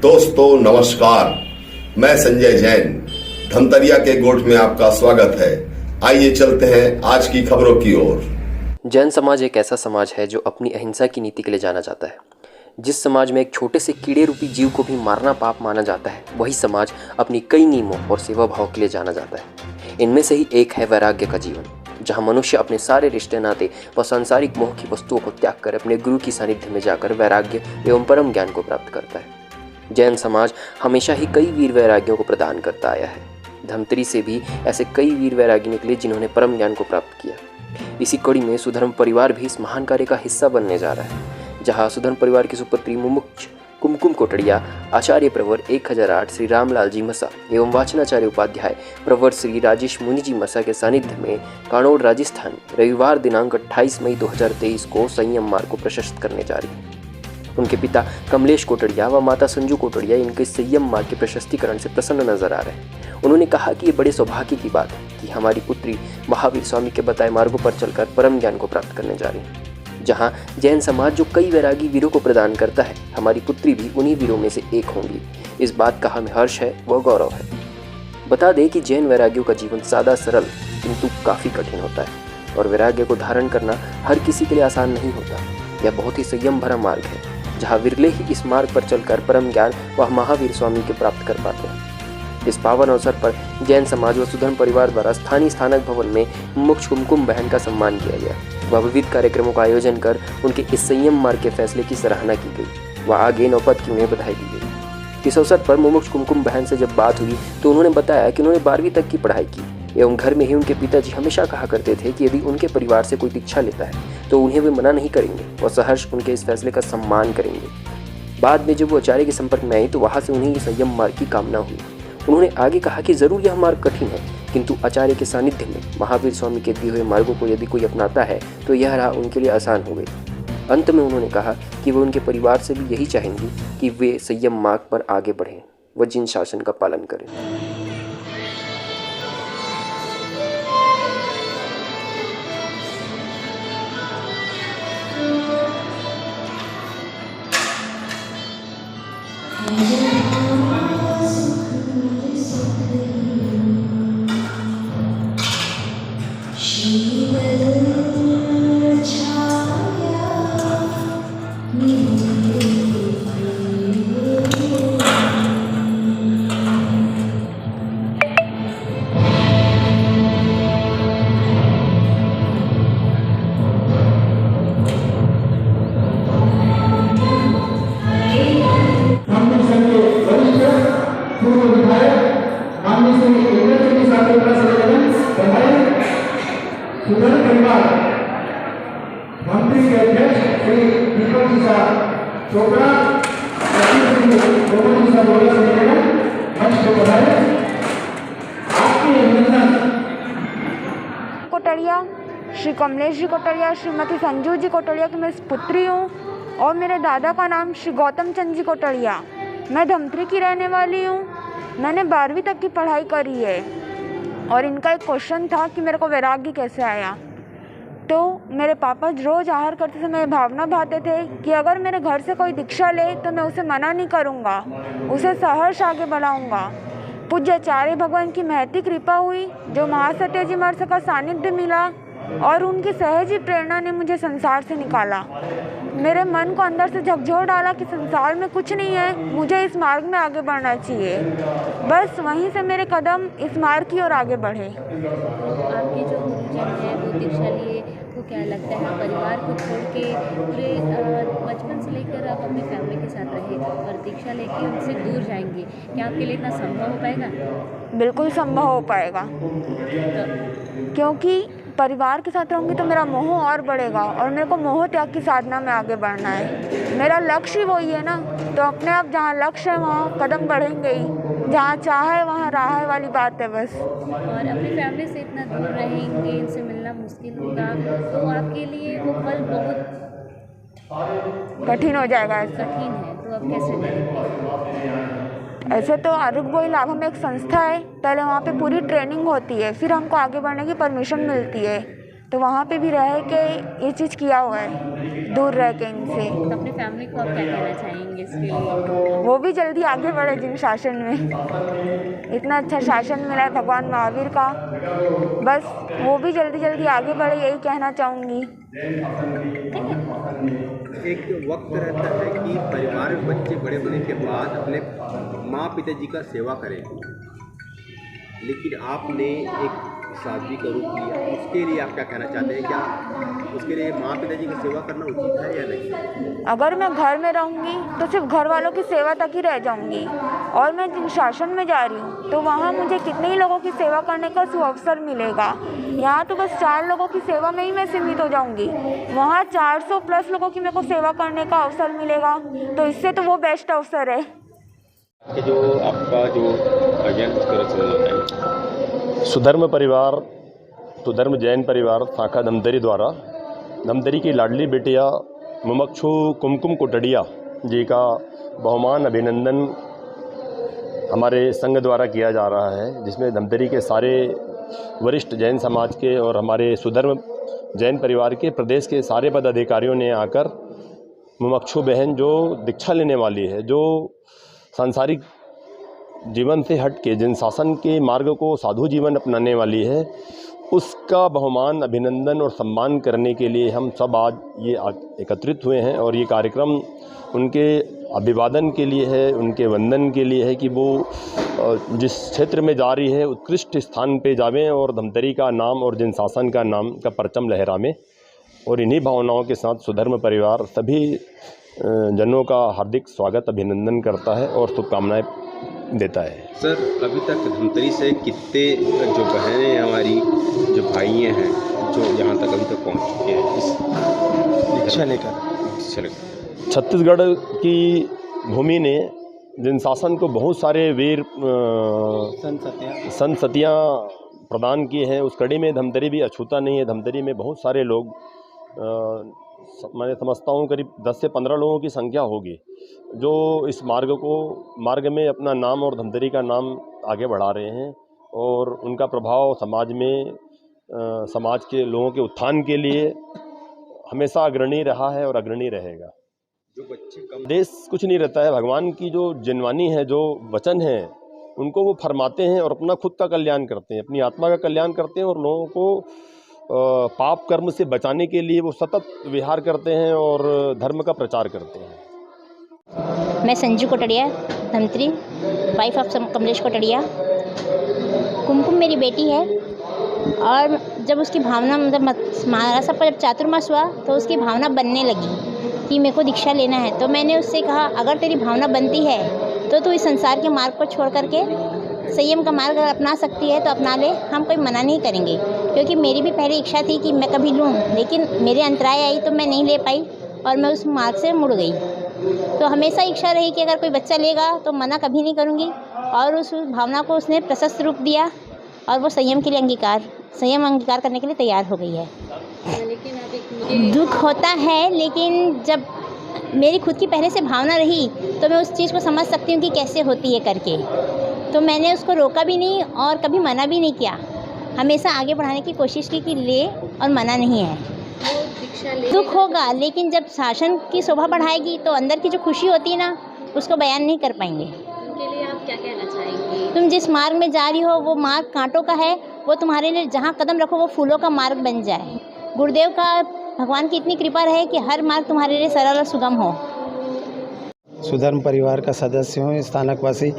दोस्तों नमस्कार, मैं संजय जैन। धमतरिया के गोठ में आपका स्वागत है। आइए चलते हैं आज की खबरों की ओर। जैन समाज एक ऐसा समाज है जो अपनी अहिंसा की नीति के लिए जाना जाता है। जिस समाज में एक छोटे से कीड़े रूपी जीव को भी मारना पाप माना जाता है, वही समाज अपनी कई नियमों और सेवा भाव के लिए जाना जाता है। इनमें से ही एक है वैराग्य का जीवन, जहाँ मनुष्य अपने सारे रिश्ते नाते व सांसारिक मोह की वस्तुओं को त्याग कर अपने गुरु की सानिध्य में जाकर वैराग्य एवं परम ज्ञान को प्राप्त करता है। जैन समाज हमेशा ही कई वीर वैरागियों को प्रदान करता आया है। धमतरी से भी ऐसे कई वीर वैरागी निकले जिन्होंने परम ज्ञान को प्राप्त किया। इसी कड़ी में सुधर्म परिवार भी इस महान कार्य का हिस्सा बनने जा रहा है, जहां सुधर्म परिवार की सुपुत्री मुमुक्ष कुमकुम कोटड़िया, आचार्य प्रवर 1008 श्री रामलाल जी मसा एवं वाचनाचार्य उपाध्याय प्रवर श्री राजेश मुनि जी मसा के सानिध्य में कानोड़ राजस्थान रविवार दिनांक 28 मई 2023 को संयम मार्ग को प्रशस्त करने जा रही है। उनके पिता कमलेश कोटड़िया व माता संजू कोटड़िया इनके संयम मार्ग के प्रशस्तीकरण से प्रसन्न नजर आ रहे हैं। उन्होंने कहा कि ये बड़े सौभाग्य की बात है कि हमारी पुत्री महावीर स्वामी के बताए मार्गों पर चलकर परम ज्ञान को प्राप्त करने जा रही है। जहां जैन समाज जो कई वैरागी वीरों को प्रदान करता है, हमारी पुत्री भी उन्हीं वीरों में से एक होंगी। इस बात का हमें हर्ष है व गौरव है। बता दें कि जैन वैरागियों का जीवन सादा सरल किंतु काफी कठिन होता है और वैराग्य को धारण करना हर किसी के लिए आसान नहीं होता। यह बहुत ही संयम भरा मार्ग है, जहाँ विरले ही इस मार्ग पर चलकर परम ज्ञान व महावीर स्वामी के प्राप्त कर पाते हैं। इस पावन अवसर पर जैन समाज व सुधर्म परिवार द्वारा स्थानीय स्थानक भवन में मुमुक्ष कुमकुम बहन का सम्मान किया गया व विविध कार्यक्रमों का आयोजन कर उनके इस संयम मार्ग के फैसले की सराहना की गई व आगे नौपत की उन्हें बधाई दी गई। इस अवसर पर मुमुक्ष कुमकुम बहन से जब बात हुई तो उन्होंने बताया कि उन्होंने 12वीं तक की पढ़ाई की एवं घर में ही उनके पिताजी हमेशा कहा करते थे कि यदि उनके परिवार से कोई दीक्षा लेता है तो उन्हें वे मना नहीं करेंगे और सहर्ष उनके इस फैसले का सम्मान करेंगे। बाद में जब वो आचार्य के संपर्क में आई तो वहाँ से उन्हें ये संयम मार्ग की कामना हुई। उन्होंने आगे कहा कि जरूर यह मार्ग कठिन है, किंतु आचार्य के सानिध्य में महावीर स्वामी के दिए हुए मार्गों को यदि कोई अपनाता है तो यह राह उनके लिए आसान हो गई। अंत में उन्होंने कहा कि वो उनके परिवार से भी यही चाहेंगी कि वे संयम मार्ग पर आगे बढ़ें व जिन शासन का पालन करें। सुधर्म परिवार मंत्री के अध्यक्ष श्री दीपक जी साहब चोपड़ा कोटड़िया, श्री कमलेश जी कोटड़िया, श्रीमती संजू जी कोटड़िया की मैं पुत्री हूँ और मेरे दादा का नाम श्री गौतम चंद जी कोटड़िया। मैं धमतरी की रहने वाली हूँ। मैंने 12वीं तक की पढ़ाई करी है और इनका एक क्वेश्चन था कि मेरे को वैराग्य कैसे आया। तो मेरे पापा रोज़ आहार करते समय भावना भाते थे कि अगर मेरे घर से कोई दीक्षा ले तो मैं उसे मना नहीं करूँगा, उसे सहर्ष आगे बढ़ाऊँगा। पूज्य आचार्य भगवान की महती कृपा हुई, जो महासत्य जी मर्स का सानिध्य मिला और उनकी सहज ही प्रेरणा ने मुझे संसार से निकाला। मेरे मन को अंदर से झकझोर डाला कि संसार में कुछ नहीं है, मुझे इस मार्ग में आगे बढ़ना चाहिए। बस वहीं से मेरे कदम इस मार्ग की ओर आगे बढ़े। आपके जो गुरुजन हैं वो दीक्षा लिए, तो क्या लगता है परिवार को छोड़ के पूरे बचपन से लेकर आप अपनी फैमिली के साथ रहे और दीक्षा लेके उनसे दूर जाएंगे, क्या आपके लिए इतना संभव हो पाएगा? बिल्कुल संभव हो पाएगा, क्योंकि परिवार के साथ रहूँगी तो मेरा मोह और बढ़ेगा और मेरे को मोह त्याग की साधना में आगे बढ़ना है। मेरा लक्ष्य ही वही है ना, तो अपने आप जहाँ लक्ष्य है वहाँ कदम बढ़ेंगे ही, जहाँ चाह है वहाँ राह है वाली बात है बस। और अपनी फैमिली से इतना दूर रहेंगे, इनसे मिलना मुश्किल होगा, तो आपके लिए वो पल बहुत कठिन हो जाएगा। कठिन है, तो अब कैसे करेंगे? ऐसे तो आरोग्य बोई लाभ में एक संस्था है, पहले वहाँ पे पूरी ट्रेनिंग होती है, फिर हमको आगे बढ़ने की परमिशन मिलती है। तो वहाँ पे भी रह के ये चीज़ किया हुआ है, दूर रह के इनसे। तो अपनी फैमिली को आप क्या कहना चाहेंगे इसके लिए? वो भी जल्दी आगे बढ़े जिन शासन में इतना अच्छा शासन मिला है भगवान महावीर का, बस वो भी जल्दी जल्दी आगे बढ़े, यही कहना चाहूँगी। एक वक्त रहता है कि परिवार में बच्चे बड़े होने के बाद अपने माँ पिताजी का सेवा करें, लेकिन आपने एक साध्वी का रूप लिया, उसके लिए आप क्या कहना चाहते हैं? क्या उसके लिए माँ पिताजी की सेवा करना उचित है या नहीं? अगर मैं घर में रहूँगी तो सिर्फ घर वालों की सेवा तक ही रह जाऊँगी, और मैं जिन शासन में जा रही हूँ तो वहाँ मुझे कितने ही लोगों की सेवा करने का सुअवसर मिलेगा। यहाँ तो बस 4 लोगों की सेवा में ही मैं सीमित हो जाऊँगी, वहाँ 400 प्लस लोगों की मेरे को सेवा करने का अवसर मिलेगा, तो इससे तो वो बेस्ट अवसर है। कि जो आपका जो अभियान किस तरह चल रहा है? सुधर्म परिवार, सुधर्म जैन परिवार शाखा धमतरी द्वारा धमतरी की लाडली बेटिया मुमुक्षु कुमकुम कोटड़िया जी का बहुमान अभिनंदन हमारे संघ द्वारा किया जा रहा है, जिसमें धमतरी के सारे वरिष्ठ जैन समाज के और हमारे सुधर्म जैन परिवार के प्रदेश के सारे पदाधिकारियों ने आकर मुमुक्षु बहन जो दीक्षा लेने वाली है, जो सांसारिक जीवन से हट के जिन शासन के मार्ग को साधु जीवन अपनाने वाली है, उसका बहुमान अभिनंदन और सम्मान करने के लिए हम सब आज ये एकत्रित हुए हैं। और ये कार्यक्रम उनके अभिवादन के लिए है, उनके वंदन के लिए है कि वो जिस क्षेत्र में जा रही है उत्कृष्ट स्थान पे जावें और धमतरी का नाम और जिन शासन का नाम का परचम लहरावें। और इन्हीं भावनाओं के साथ सुधर्म परिवार सभी जनों का हार्दिक स्वागत अभिनंदन करता है और शुभकामनाएं देता है। सर, अभी तक धमतरी से कितने जो बहनें हमारी जो भाइयाँ हैं जो यहाँ तक अभी तक पहुँच चुके हैं इस दीक्षा लेकर? छत्तीसगढ़ की भूमि ने जिन शासन को बहुत सारे वीर संत सतियाँ प्रदान किए हैं, उस कड़ी में धमतरी भी अछूता नहीं है। धमतरी में बहुत सारे लोग, मैं समझता हूँ करीब 10 से 15 लोगों की संख्या होगी जो इस मार्ग में अपना नाम और धमतरी का नाम आगे बढ़ा रहे हैं, और उनका प्रभाव समाज में समाज के लोगों के उत्थान के लिए हमेशा अग्रणी रहा है और अग्रणी रहेगा। जो बच्चे कम देश कुछ नहीं रहता है, भगवान की जो जिनवानी है, जो वचन है, उनको वो फरमाते हैं और अपना खुद का कल्याण करते हैं, अपनी आत्मा का कल्याण करते हैं, और लोगों को पाप कर्म से बचाने के लिए वो सतत विहार करते हैं और धर्म का प्रचार करते हैं। मैं संजू कोटड़िया, धमतरी, वाइफ ऑफ कमलेश कोटड़िया। कुमकुम मेरी बेटी है, और जब उसकी भावना मतलब हमारा सबका जब चातुर्मास हुआ तो उसकी भावना बनने लगी कि मेरे को दीक्षा लेना है। तो मैंने उससे कहा, अगर तेरी भावना बनती है तो तू इस संसार के मार्ग को छोड़ करके संयम का मार्ग अगर अपना सकती है तो अपना ले, हम कोई मना नहीं करेंगे। क्योंकि मेरी भी पहले इच्छा थी कि मैं कभी लूँ, लेकिन मेरे अंतराय आई तो मैं नहीं ले पाई और मैं उस मार्ग से मुड़ गई। तो हमेशा इच्छा रही कि अगर कोई बच्चा लेगा तो मना कभी नहीं करूँगी, और उस भावना को उसने प्रशस्त रूप दिया और वो संयम के लिए संयम अंगीकार करने के लिए तैयार हो गई है। लेकिन अब एक दुख होता है, लेकिन जब मेरी खुद की पहले से भावना रही तो मैं उस चीज़ को समझ सकती हूँ कि कैसे होती है करके। तो मैंने उसको रोका भी नहीं और कभी मना भी नहीं किया, हमेशा आगे बढ़ाने की कोशिश की कि ले, और मना नहीं है। दीक्षा ले दुख होगा, लेकिन जब शासन की शोभा बढ़ाएगी तो अंदर की जो खुशी होती है ना, उसको बयान नहीं कर पाएंगे। उनके लिए आप क्या कहना चाहेंगे? तुम जिस मार्ग में जा रही हो वो मार्ग कांटों का है, वो तुम्हारे लिए जहाँ कदम रखो वो फूलों का मार्ग बन जाए। गुरुदेव का, भगवान की इतनी कृपा रहे कि हर मार्ग तुम्हारे लिए सरल और सुगम हो। सुधर्म परिवार का सदस्य हूँ, स्थानकवासी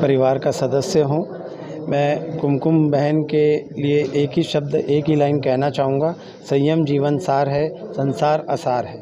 परिवार का सदस्य हूँ। मैं कुमकुम बहन के लिए एक ही शब्द, एक ही लाइन कहना चाहूँगा, संयम जीवन सार है, संसार असार है।